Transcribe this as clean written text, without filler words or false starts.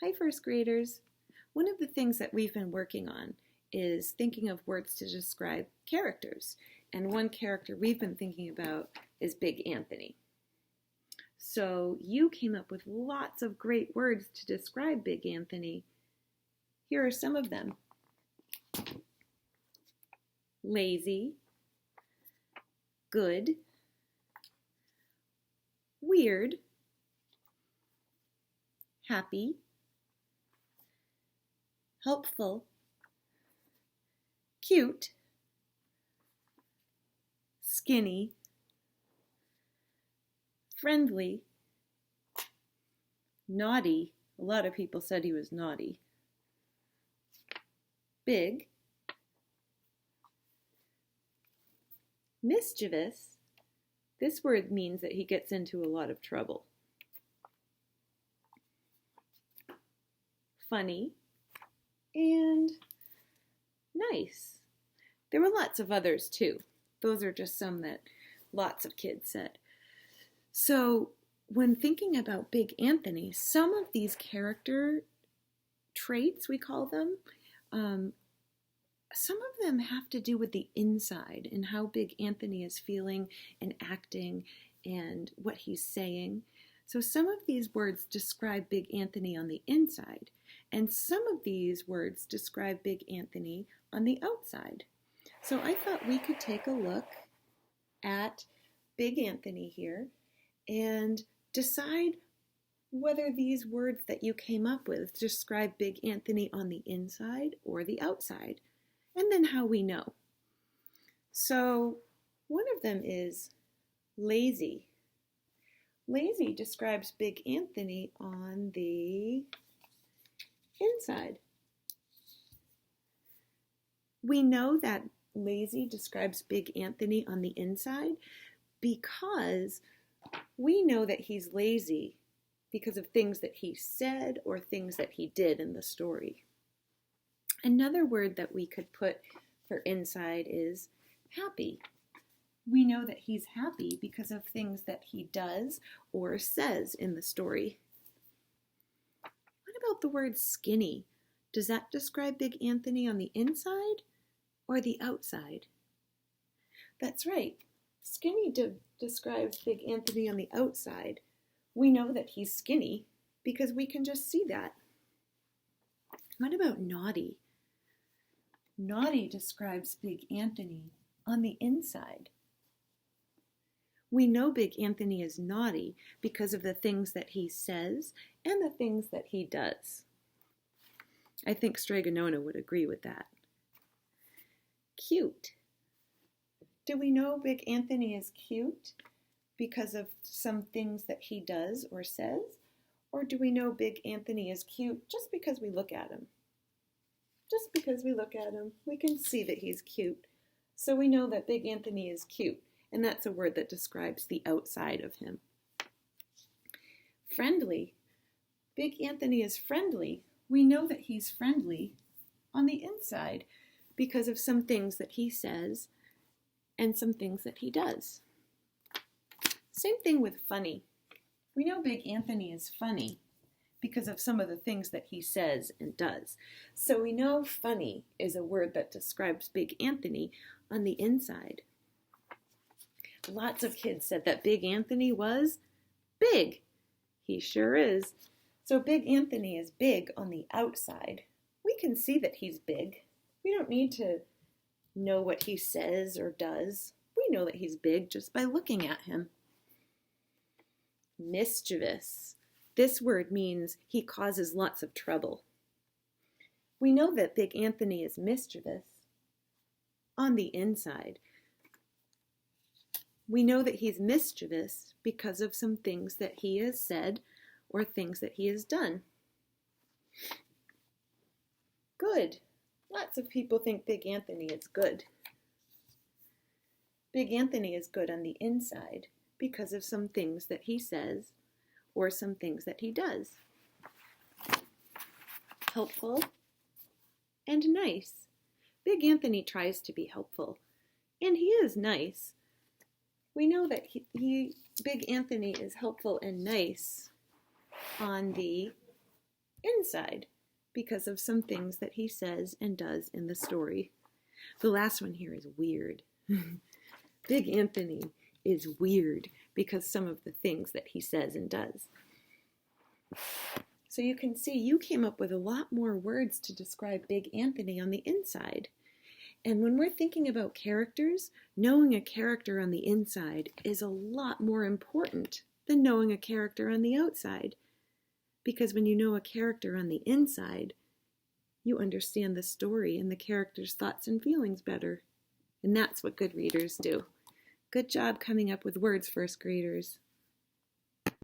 Hi, first graders. One of the things that we've been working on is thinking of words to describe characters. And one character we've been thinking about is Big Anthony. So you came up with lots of great words to describe Big Anthony. Here are some of them. Lazy, good, weird, happy, helpful, cute, skinny, friendly, naughty. A lot of people said he was naughty. Big, mischievous. This word means that he gets into a lot of trouble. Funny and nice. There were lots of others too. Those are just some that lots of kids said. So when thinking about Big Anthony, some of these character traits, we call them, some of them have to do with the inside and how Big Anthony is feeling and acting and what he's saying. So some of these words describe Big Anthony on the inside, and some of these words describe Big Anthony on the outside. So I thought we could take a look at Big Anthony here and decide whether these words that you came up with describe Big Anthony on the inside or the outside, and then how we know. So one of them is lazy. Lazy describes Big Anthony on the inside. We know that lazy describes Big Anthony on the inside because we know that he's lazy because of things that he said or things that he did in the story. Another word that we could put for inside is happy. We know that he's happy because of things that he does or says in the story. What about the word skinny? Does that describe Big Anthony on the inside or the outside? That's right. Skinny describes Big Anthony on the outside. We know that he's skinny because we can just see that. What about naughty? Naughty describes Big Anthony on the inside. We know Big Anthony is naughty because of the things that he says and the things that he does. I think Straganona would agree with that. Cute. Do we know Big Anthony is cute because of some things that he does or says? Or do we know Big Anthony is cute just because we look at him? Just because we look at him, we can see that he's cute. So we know that Big Anthony is cute, and that's a word that describes the outside of him. Friendly. Big Anthony is friendly. We know that he's friendly on the inside because of some things that he says and some things that he does. Same thing with funny. We know Big Anthony is funny because of some of the things that he says and does. So we know funny is a word that describes Big Anthony on the inside. Lots of kids said that Big Anthony was big. He sure is. So Big Anthony is big on the outside. We can see that he's big. We don't need to know what he says or does. We know that he's big just by looking at him. Mischievous. This word means he causes lots of trouble. We know that Big Anthony is mischievous on the inside. We know that he's mischievous because of some things that he has said or things that he has done. Good. Lots of people think Big Anthony is good. Big Anthony is good on the inside because of some things that he says or some things that he does. Helpful and nice. Big Anthony tries to be helpful, and he is nice. We know that Big Anthony is helpful and nice on the inside because of some things that he says and does in the story. The last one here is weird. Big Anthony is weird because some of the things that he says and does. So you can see you came up with a lot more words to describe Big Anthony on the inside. And when we're thinking about characters, knowing a character on the inside is a lot more important than knowing a character on the outside. Because when you know a character on the inside, you understand the story and the character's thoughts and feelings better. And that's what good readers do. Good job coming up with words, first graders.